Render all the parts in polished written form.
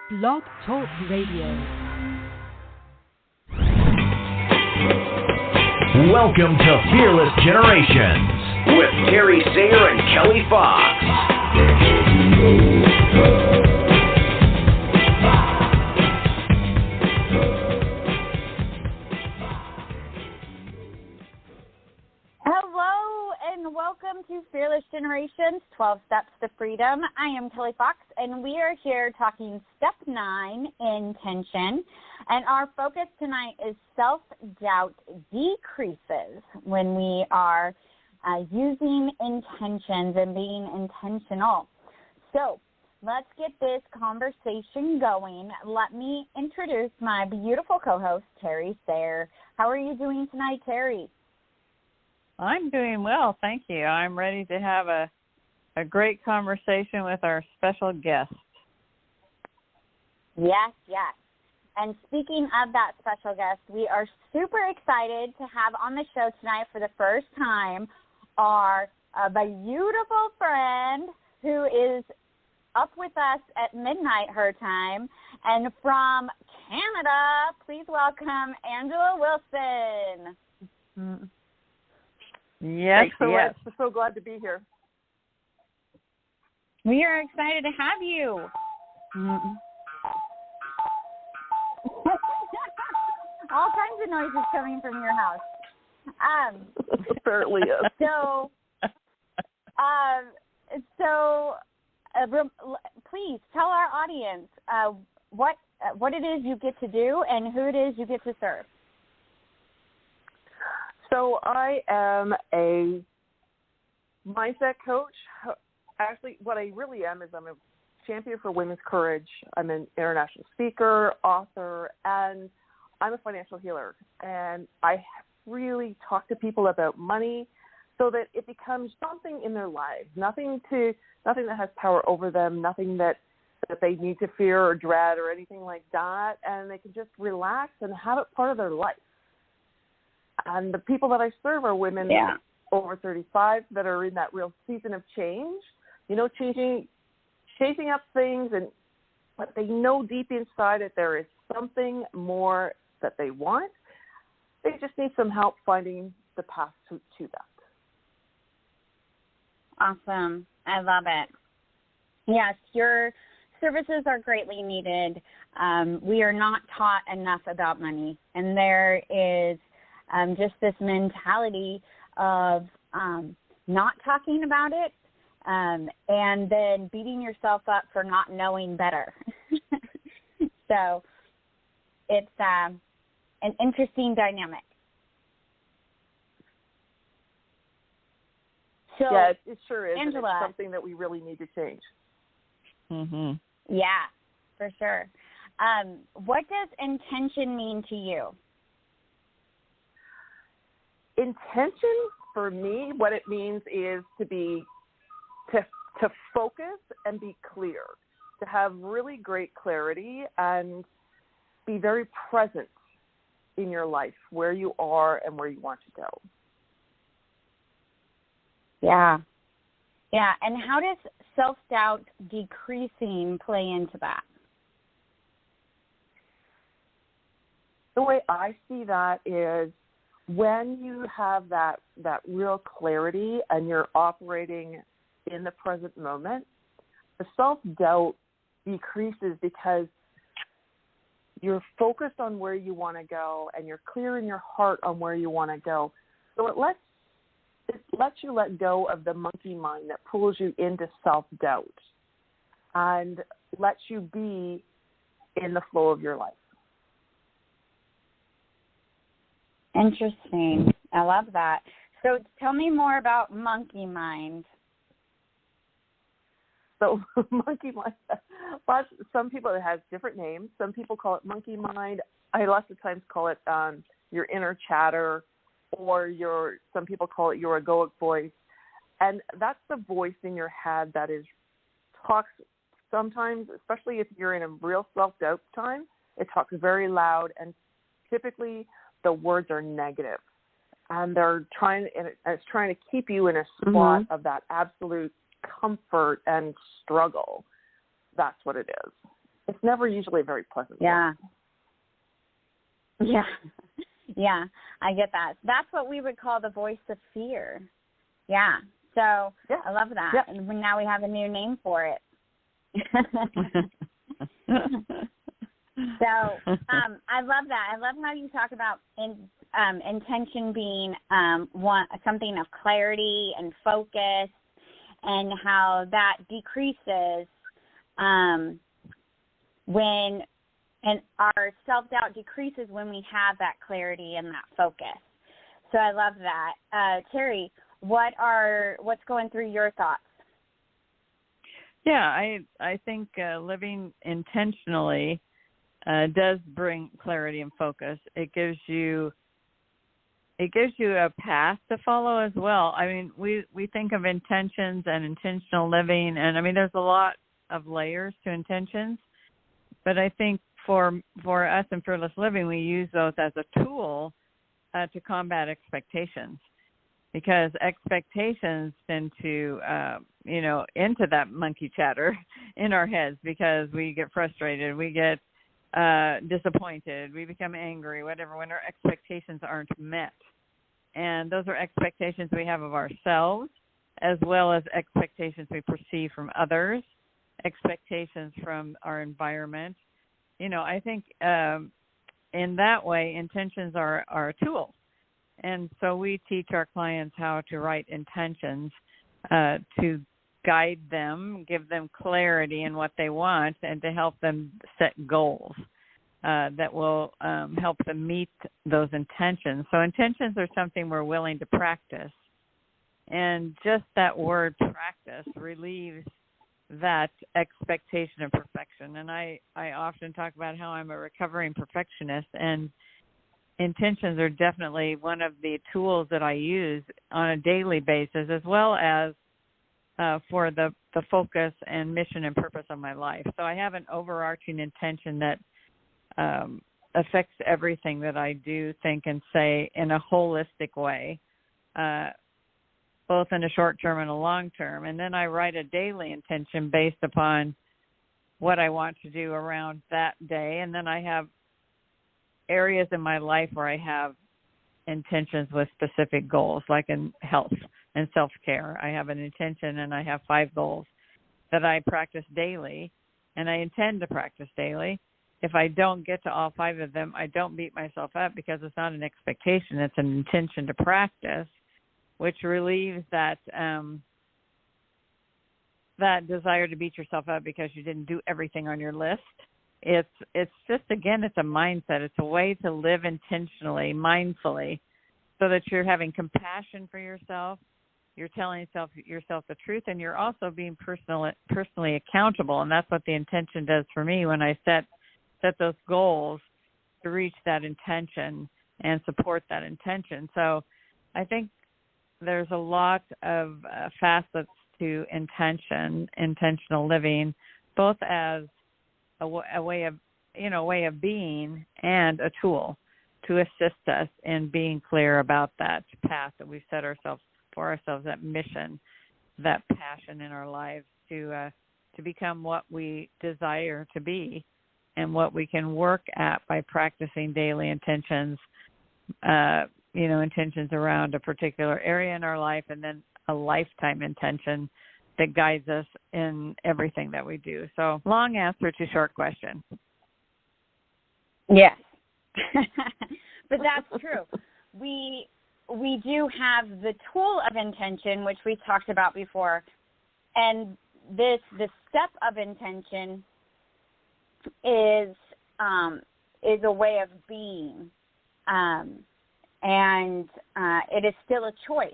Blog Talk Radio. Welcome to Fearless Generations with Terry Sayer and Kelly Fox. Hello and welcome to Fearless Generations, 12 Steps to Freedom. I am Kelly Fox and we are here talking Step 9, Intention. And our focus tonight is self-doubt decreases when we are using intentions and being intentional. So let's get this conversation going. Let me introduce my beautiful co-host, Terry Sayer. How are you doing tonight, Terry? I'm doing well, thank you. I'm ready to have a great conversation with our special guest. Yes. And speaking of that special guest, we are super excited to have on the show tonight for the first time our beautiful friend who is up with us at midnight her time. And from Canada, please welcome Angela Wilson. Mm-hmm. Yes, thanks so much. I'm so glad to be here. We are excited to have you. Mm-hmm. All kinds of noises coming from your house. Apparently, yes. Please tell our audience what it is you get to do and who it is you get to serve. So I am a mindset coach. Actually, what I really am is I'm a champion for women's courage. I'm an international speaker, author, and I'm a financial healer. And I really talk to people about money so that it becomes something in their lives, nothing that has power over them, nothing that they need to fear or dread or anything like that, and they can just relax and have it part of their life. And the people that I serve are women over 35 that are in that real season of change, chasing up things, but they know deep inside that there is something more that they want. They just need some help finding the path to that. Awesome. I love it. Yes, your services are greatly needed. We are not taught enough about money, and there is just this mentality of not talking about it and then beating yourself up for not knowing better. So it's an interesting dynamic. So, yeah, it sure is. Angela, and it's something that we really need to change. Mm-hmm. Yeah, for sure. What does intention mean to you? Intention for me, what it means is to focus and be clear, to have really great clarity and be very present in your life, where you are and where you want to go. Yeah. And how does self-doubt decreasing play into that? The way I see that is when you have that real clarity and you're operating in the present moment, the self-doubt decreases because you're focused on where you want to go and you're clear in your heart on where you want to go. So it lets you let go of the monkey mind that pulls you into self-doubt and lets you be in the flow of your life. Interesting. I love that. So tell me more about monkey mind. So monkey mind, some people, it has different names. Some people call it monkey mind. I lots of times call it your inner chatter, or some people call it your egoic voice. And that's the voice in your head that talks sometimes, especially if you're in a real self-doubt time, it talks very loud, and typically the words are negative. And it's trying to keep you in a spot of that absolute comfort and struggle. That's what it is. it's never usually a very pleasant. Yeah. Yeah. Yeah, I get that. That's what we would call the voice of fear. Yeah. So I love that. Yeah. And now we have a new name for it. So I love that. I love how you talk about intention being something of clarity and focus, and how that decreases when, and our self-doubt decreases when we have that clarity and that focus. So I love that. Terry, what's going through your thoughts? Yeah, I think living intentionally does bring clarity and focus. It gives you a path to follow as well. I mean, we think of intentions and intentional living, and I mean, there's a lot of layers to intentions, but I think for us in Fearless Living, we use those as a tool to combat expectations, because expectations tend to, into that monkey chatter in our heads, because we get frustrated, we get disappointed, we become angry, whatever, when our expectations aren't met. And those are expectations we have of ourselves, as well as expectations we perceive from others, expectations from our environment. I think in that way, intentions are a tool. And so we teach our clients how to write intentions to guide them, give them clarity in what they want, and to help them set goals that will help them meet those intentions. So intentions are something we're willing to practice. And just that word practice relieves that expectation of perfection. And I often talk about how I'm a recovering perfectionist, and intentions are definitely one of the tools that I use on a daily basis, as well as for the focus and mission and purpose of my life. So I have an overarching intention that affects everything that I do, think, and say in a holistic way, both in a short term and a long term. And then I write a daily intention based upon what I want to do around that day. And then I have areas in my life where I have intentions with specific goals, like in health and self-care. I have an intention, and I have 5 goals that I practice daily, and I intend to practice daily. If I don't get to all 5 of them, I don't beat myself up, because it's not an expectation, it's an intention to practice, which relieves that that desire to beat yourself up because you didn't do everything on your list. It's just, again, it's a mindset. It's a way to live intentionally, mindfully, so that you're having compassion for yourself, you're telling yourself the truth, and you're also being personally accountable. And that's what the intention does for me when I set those goals to reach that intention and support that intention. So I think there's a lot of facets to intentional living, both as a way of being and a tool to assist us in being clear about that path that we've set for ourselves, that mission, that passion in our lives to become what we desire to be, and what we can work at by practicing daily intentions, intentions around a particular area in our life, and then a lifetime intention that guides us in everything that we do. So, long answer to short question. Yes. But that's true. We do have the tool of intention, which we talked about before, and the step of intention is a way of being, and it is still a choice.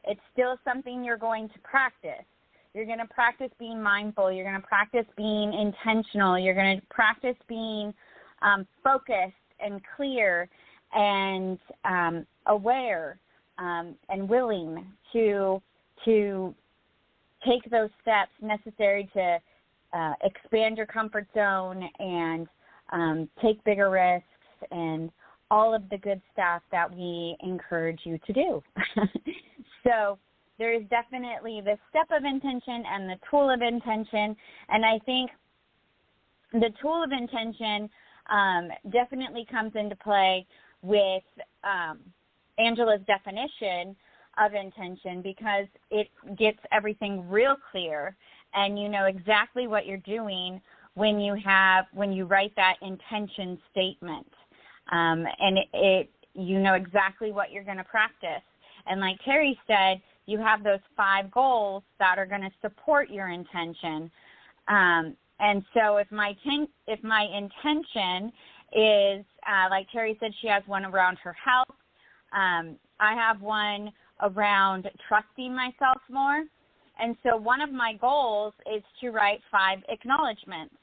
It's still something you're going to practice. You're going to practice being mindful. You're going to practice being intentional. You're going to practice being focused and clear and aware and willing to take those steps necessary to expand your comfort zone and take bigger risks and all of the good stuff that we encourage you to do. So there is definitely the step of intention and the tool of intention. And I think the tool of intention definitely comes into play with Angela's definition of intention, because it gets everything real clear, and you know exactly what you're doing when you write that intention statement, and you know exactly what you're going to practice. And like Terry said, you have those 5 goals that are going to support your intention. And so if my intention is, like Terry said, she has one around her health. I have one around trusting myself more. And so one of my goals is to write 5 acknowledgments,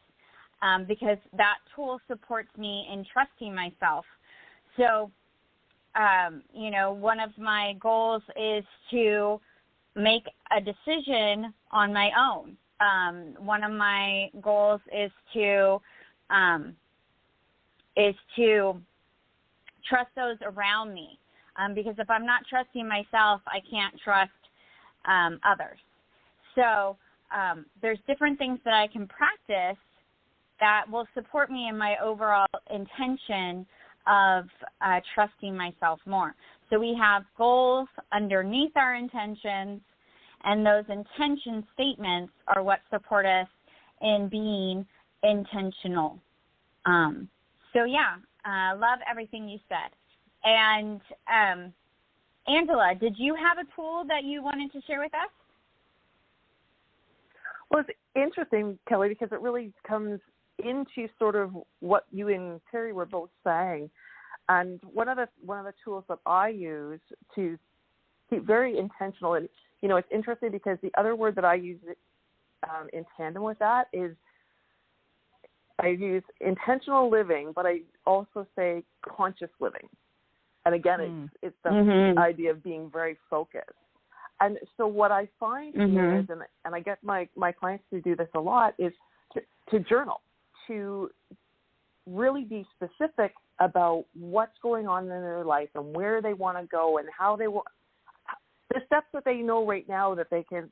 because that tool supports me in trusting myself. So, you know, one of my goals is to make a decision on my own. One of my goals is to trust those around me, because if I'm not trusting myself, I can't trust others. So there's different things that I can practice that will support me in my overall intention of trusting myself more. So we have goals underneath our intentions, and those intention statements are what support us in being intentional. So, yeah, love everything you said. And, Angela, did you have a tool that you wanted to share with us? Well, it's interesting, Kelly, because it really comes into sort of what you and Terry were both saying. And one of the tools that I use to keep very intentional, and you know, it's interesting because the other word that I use in tandem with that is I use intentional living, but I also say conscious living. And again, it's the idea of being very focused. And so what I find here is, and I get my clients to do this a lot, is to journal, to really be specific about what's going on in their life and where they want to go and how they want, the steps that they know right now that they can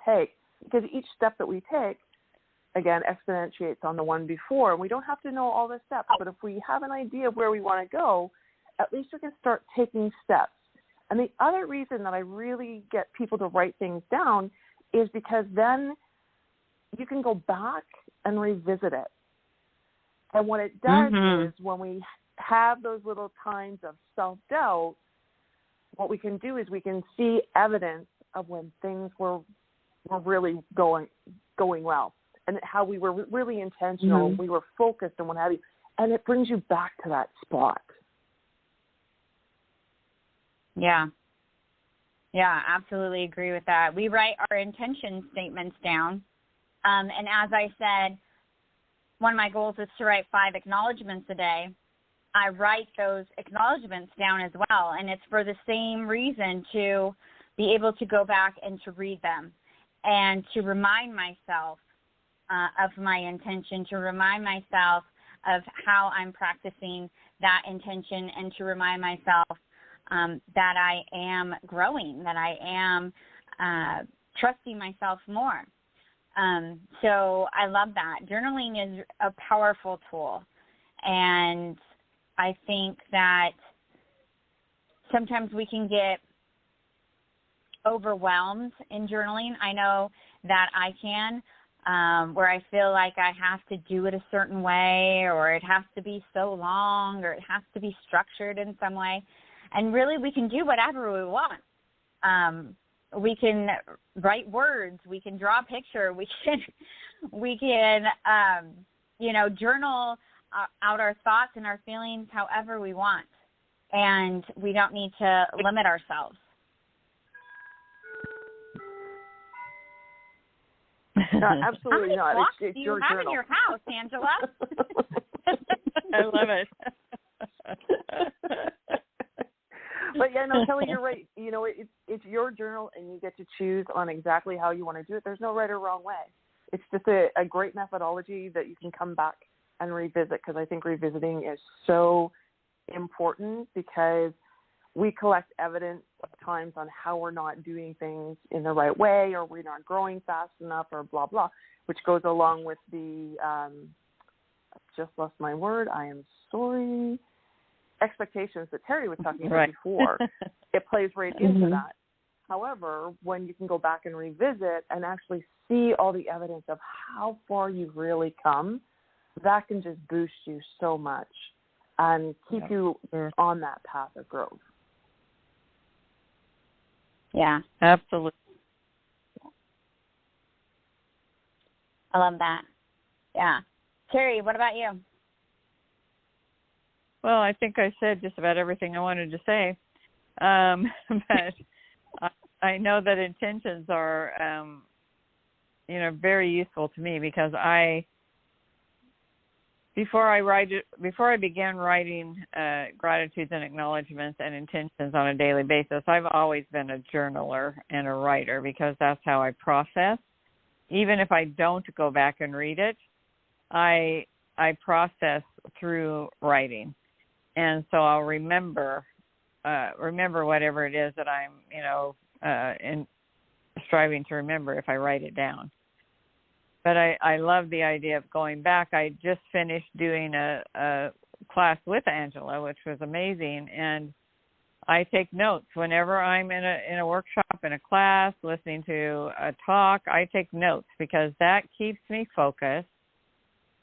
take, because each step that we take, again, exponentiates on the one before. And we don't have to know all the steps, but if we have an idea of where we want to go, at least we can start taking steps. And the other reason that I really get people to write things down is because then you can go back and revisit it. And what it does is when we have those little times of self-doubt, what we can do is we can see evidence of when things were really going well, and how we were really intentional, we were focused and what have you, and it brings you back to that spot. Yeah, absolutely agree with that. We write our intention statements down, and as I said, one of my goals is to write 5 acknowledgments a day. I write those acknowledgments down as well, and it's for the same reason, to be able to go back and to read them and to remind myself of my intention, to remind myself of how I'm practicing that intention, and to remind myself that I am growing, that I am trusting myself more. So I love that. Journaling is a powerful tool, and I think that sometimes we can get overwhelmed in journaling. I know that I can, where I feel like I have to do it a certain way, or it has to be so long, or it has to be structured in some way. And really, we can do whatever we want. We can write words. We can draw a picture. We can journal out our thoughts and our feelings however we want. And we don't need to limit ourselves. No, absolutely not. How many blocks it's do you your have journal. in your house, Angela? I love it. But yeah, no, Kelly, you're right. You know, it's your journal, and you get to choose on exactly how you want to do it. There's no right or wrong way. It's just a great methodology that you can come back and revisit, because I think revisiting is so important, because we collect evidence at times on how we're not doing things in the right way, or we're not growing fast enough, or blah, blah, which goes along with the just lost my word. I am sorry. Expectations that Terry was talking about Right. before, it plays right into that. However, when you can go back and revisit and actually see all the evidence of how far you've really come, that can just boost you so much and keep you on that path of growth. Yeah. Absolutely. I love that. Yeah. Terry, what about you? Well, I think I said just about everything I wanted to say. But I know that intentions are, very useful to me because before I began writing gratitudes and acknowledgments and intentions on a daily basis, I've always been a journaler and a writer because that's how I process. Even if I don't go back and read it, I process through writing. And so I'll remember whatever it is that I'm, striving to remember if I write it down. But I love the idea of going back. I just finished doing a class with Angela, which was amazing, and I take notes whenever I'm in a workshop, in a class, listening to a talk. I take notes because that keeps me focused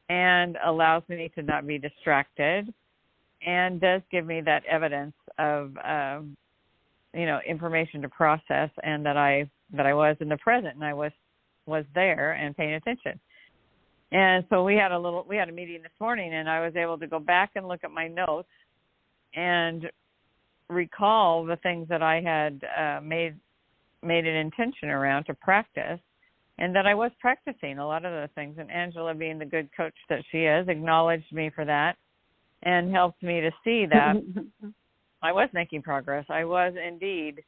and allows me to not be distracted, and does give me that evidence of information to process, and that I was in the present and I was there and paying attention. And so we had a meeting this morning, and I was able to go back and look at my notes and recall the things that I had made an intention around to practice, and that I was practicing a lot of those things. And Angela, being the good coach that she is, acknowledged me for that and helped me to see that I was making progress. I was indeed,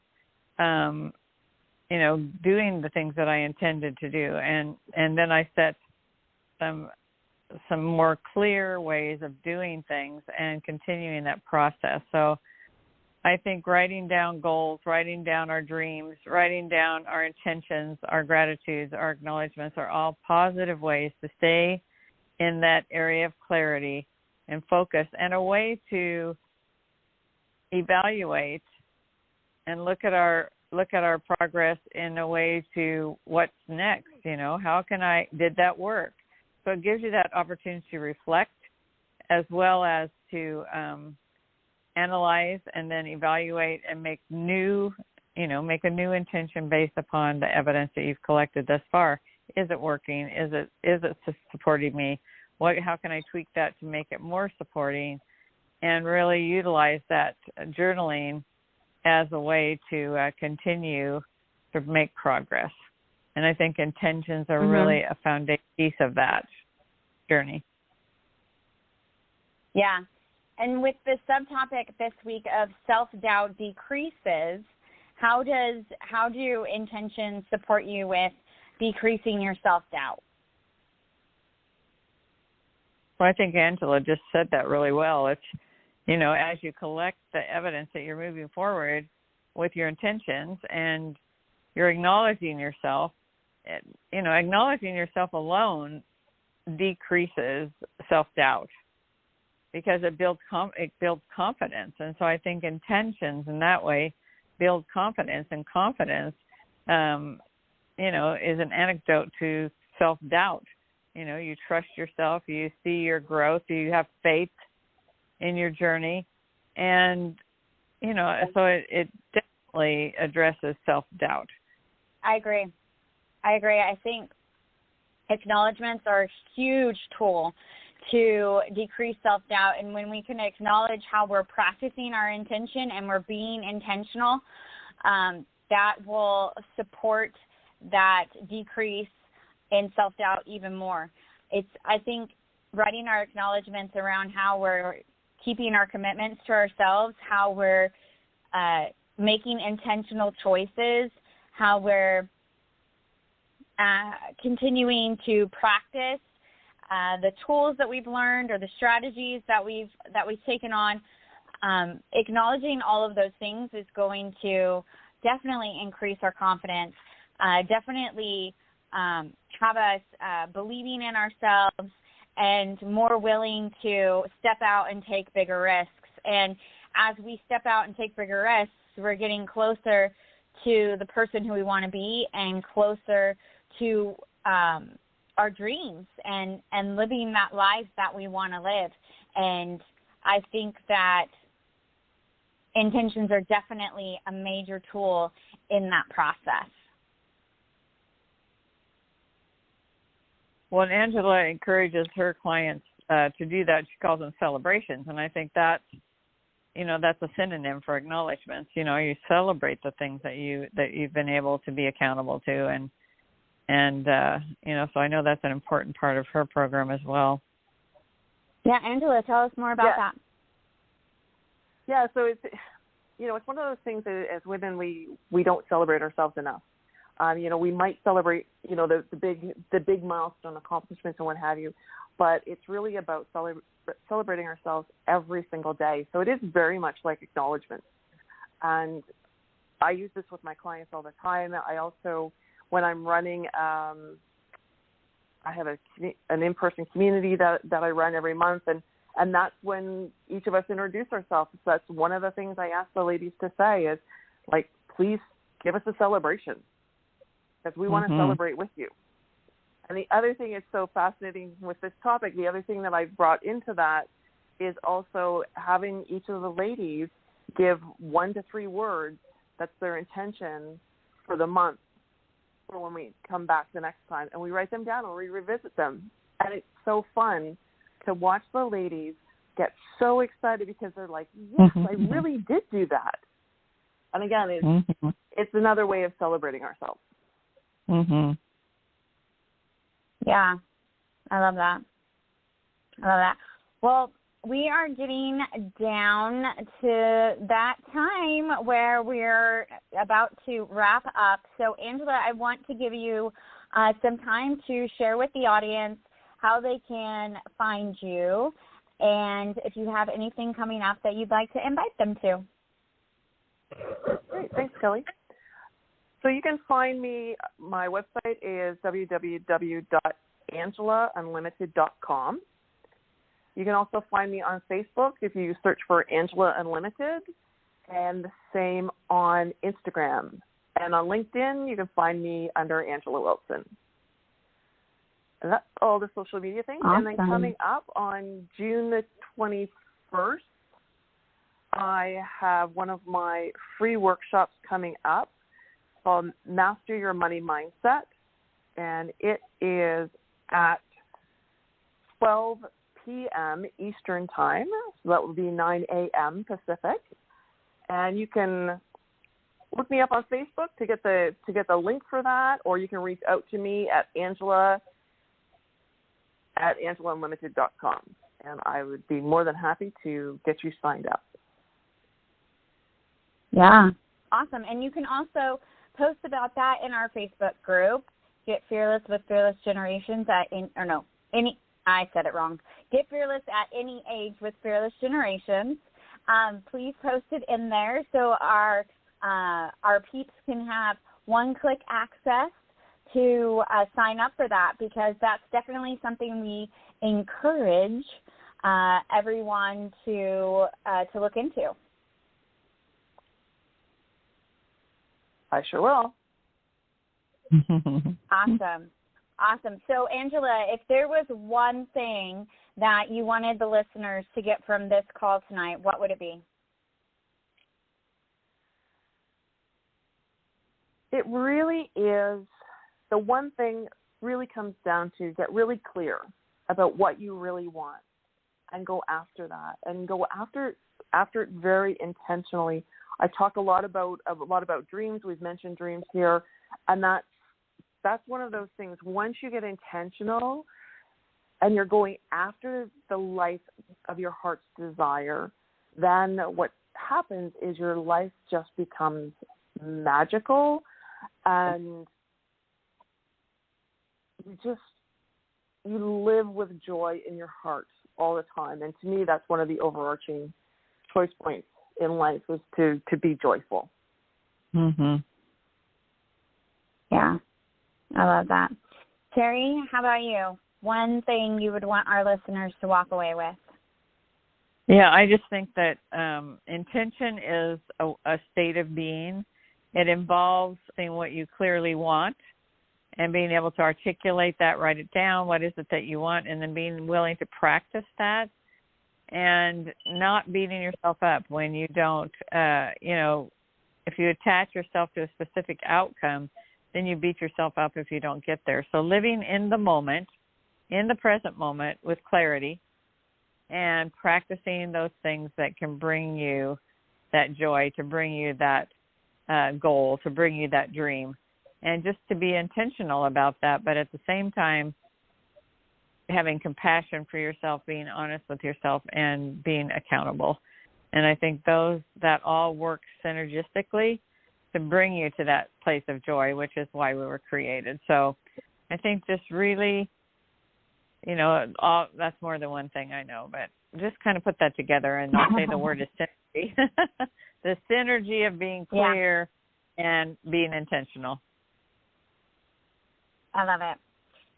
doing the things that I intended to do. And then I set some more clear ways of doing things and continuing that process. So I think writing down goals, writing down our dreams, writing down our intentions, our gratitudes, our acknowledgments are all positive ways to stay in that area of clarity and focus, and a way to evaluate and look at our progress in a way to what's next. How did that work? So it gives you that opportunity to reflect, as well as to analyze and then evaluate and make a new intention based upon the evidence that you've collected thus far. Is it working? Is it supporting me? How can I tweak that to make it more supporting? And really utilize that journaling as a way to continue to make progress. And I think intentions are really a foundation piece of that journey. Yeah. And with the subtopic this week of self-doubt decreases, how do intentions support you with decreasing your self-doubt? Well, I think Angela just said that really well. It's, as you collect the evidence that you're moving forward with your intentions and you're acknowledging yourself, acknowledging yourself alone decreases self-doubt because it builds confidence. And so I think intentions in that way build confidence, and confidence, is an antidote to self-doubt. You trust yourself, you see your growth, you have faith in your journey, and, so it definitely addresses self-doubt. I agree. I think acknowledgments are a huge tool to decrease self-doubt, and when we can acknowledge how we're practicing our intention and we're being intentional, that will support that decrease in self-doubt even more. I think writing our acknowledgments around how we're keeping our commitments to ourselves, how we're making intentional choices, how we're continuing to practice the tools that we've learned or the strategies that we've taken on. Acknowledging all of those things is going to definitely increase our confidence, definitely have us believing in ourselves and more willing to step out and take bigger risks. And as we step out and take bigger risks, we're getting closer to the person who we want to be and closer to our dreams and living that life that we want to live. And I think that intentions are definitely a major tool in that process. Well, Angela encourages her clients to do that. She calls them celebrations, and I think that's a synonym for acknowledgments. You celebrate the things that you've been able to be accountable to, and so I know that's an important part of her program as well. Yeah, Angela, tell us more about that. Yeah, so it's one of those things that as women we don't celebrate ourselves enough. We might celebrate, the big milestone accomplishments and what have you, but it's really about celebrating ourselves every single day. So it is very much like acknowledgement. And I use this with my clients all the time. I also, when I'm running, I have an in-person community that I run every month, and that's when each of us introduce ourselves. So that's one of the things I ask the ladies to say is, like, please give us a celebration, because we want to celebrate with you. And the other thing is so fascinating with this topic, the other thing that I've brought into that is also having each of the ladies give 1 to 3 words that's their intention for the month, for when we come back the next time. And we write them down and we revisit them. And it's so fun to watch the ladies get so excited because they're like, yes, I really did do that. And again, it's another way of celebrating ourselves. Mm-hmm. Yeah, I love that. Well, we are getting down to that time where we're about to wrap up. So, Angela, I want to give you some time to share with the audience how they can find you and if you have anything coming up that you'd like to invite them to. Great. Thanks, Kelly. So you can find me, my website is www.angelaunlimited.com. You can also find me on Facebook if you search for Angela Unlimited, and the same on Instagram. And on LinkedIn, you can find me under Angela Wilson. And that's all the social media things. Awesome. And then coming up on June the 21st, I have one of my free workshops coming up called Master Your Money Mindset, and it is at 12 p.m. Eastern Time, so that would be 9 a.m. Pacific. And you can look me up on Facebook to get the link for that, or you can reach out to me at angelaunlimited.com, and I would be more than happy to get you signed up. Yeah, awesome. And you can also post about that in our Facebook group, Get Fearless with Fearless Generations I said it wrong. Get Fearless at Any Age with Fearless Generations. Please post it in there so our peeps can have one-click access to sign up for that, because that's definitely something we encourage everyone to look into. I sure will. Awesome. So, Angela, if there was one thing that you wanted the listeners to get from this call tonight, what would it be? It really is, the one thing really comes down to get really clear about what you really want and go after that, and go after it very intentionally. I talk a lot about dreams. We've mentioned dreams here, and that's one of those things. Once you get intentional and you're going after the life of your heart's desire, then what happens is your life just becomes magical, and you live with joy in your heart all the time. And to me, that's one of the overarching choice points in life, is to be joyful. Yeah, I love that. Terry, how about you? one thing you would want our listeners to walk away with? Yeah, I just think that intention is a state of being. It involves seeing what you clearly want and being able to articulate that, write it down, what is it that you want, and then being willing to practice that and not beating yourself up when you don't, if you attach yourself to a specific outcome, then you beat yourself up if you don't get there. So living in the moment, in the present moment with clarity, and practicing those things that can bring you that joy, to bring you that goal, to bring you that dream, and just to be intentional about that, but at the same time having compassion for yourself, being honest with yourself, and being accountable. And I think that all works synergistically to bring you to that place of joy, which is why we were created. So I think just really, that's more than one thing I know, but just kind of put that together, and I'll say the word is synergy. The synergy of being clear and being intentional. I love it.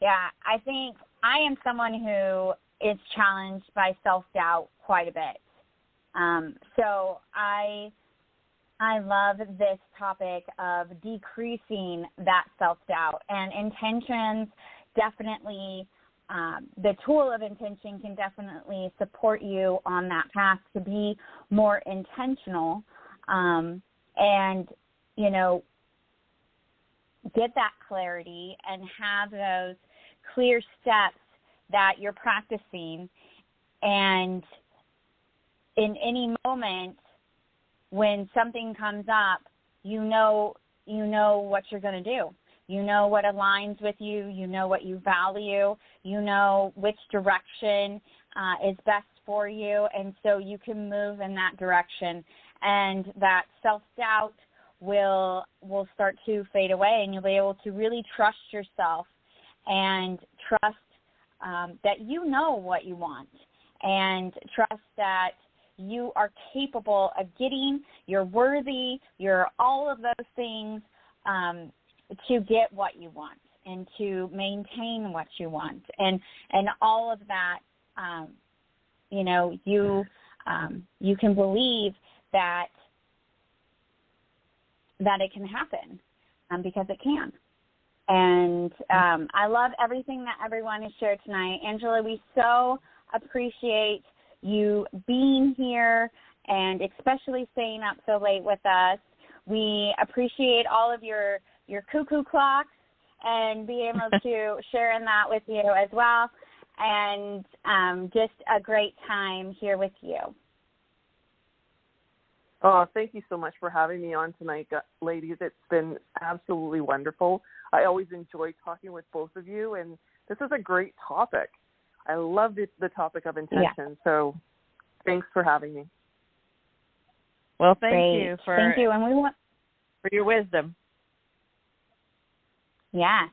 Yeah, I think I am someone who is challenged by self-doubt quite a bit. So I love this topic of decreasing that self-doubt, and intentions definitely, the tool of intention can definitely support you on that path to be more intentional, and, get that clarity and have those clear steps that you're practicing. And in any moment when something comes up, you know what you're going to do. You know what aligns with you. You know what you value. You know which direction is best for you. And so you can move in that direction. And that self-doubt will start to fade away, and you'll be able to really trust yourself and trust that you know what you want, and trust that you are capable of getting, you're worthy, you're all of those things to get what you want and to maintain what you want. And all of that, you can believe that it can happen, because it can. And I love everything that everyone has shared tonight. Angela, we so appreciate you being here and especially staying up so late with us. We appreciate all of your cuckoo clocks and being able to share in that with you as well. And just a great time here with you. Oh, thank you so much for having me on tonight, ladies. It's been absolutely wonderful. I always enjoy talking with both of you, and this is a great topic. I love the topic of intention, so thanks for having me. Well, thank you for and for your wisdom. Yes.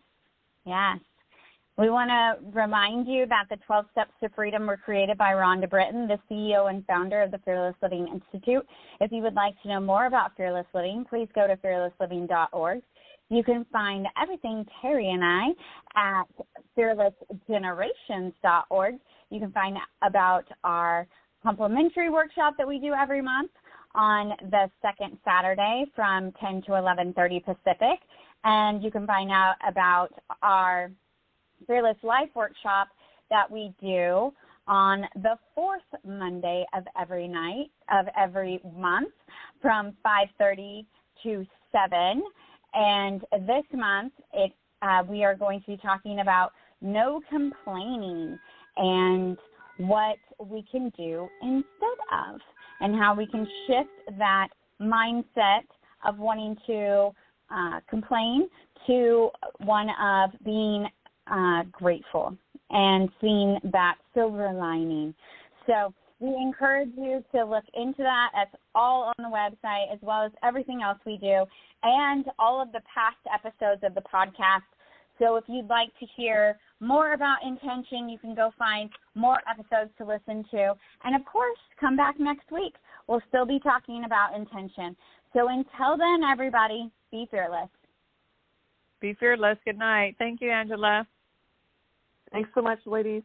We want to remind you that the 12 Steps to Freedom were created by Rhonda Britton, the CEO and founder of the Fearless Living Institute. If you would like to know more about Fearless Living, please go to fearlessliving.org. You can find everything Terry and I at fearlessgenerations.org. You can find about our complimentary workshop that we do every month on the second Saturday from 10 to 11:30 Pacific. And you can find out about our Fearless Life workshop that we do on the fourth Monday of every month from 5:30 to 7. And this month we are going to be talking about no complaining and what we can do instead of, and how we can shift that mindset of wanting to complain to one of being grateful and seeing that silver lining. So we encourage you to look into that. That's all on the website, as well as everything else we do and all of the past episodes of the podcast. So if you'd like to hear more about intention, you can go find more episodes to listen to. And, of course, come back next week. We'll still be talking about intention. So until then, everybody, be fearless. Be fearless. Good night. Thank you, Angela. Thanks so much, ladies.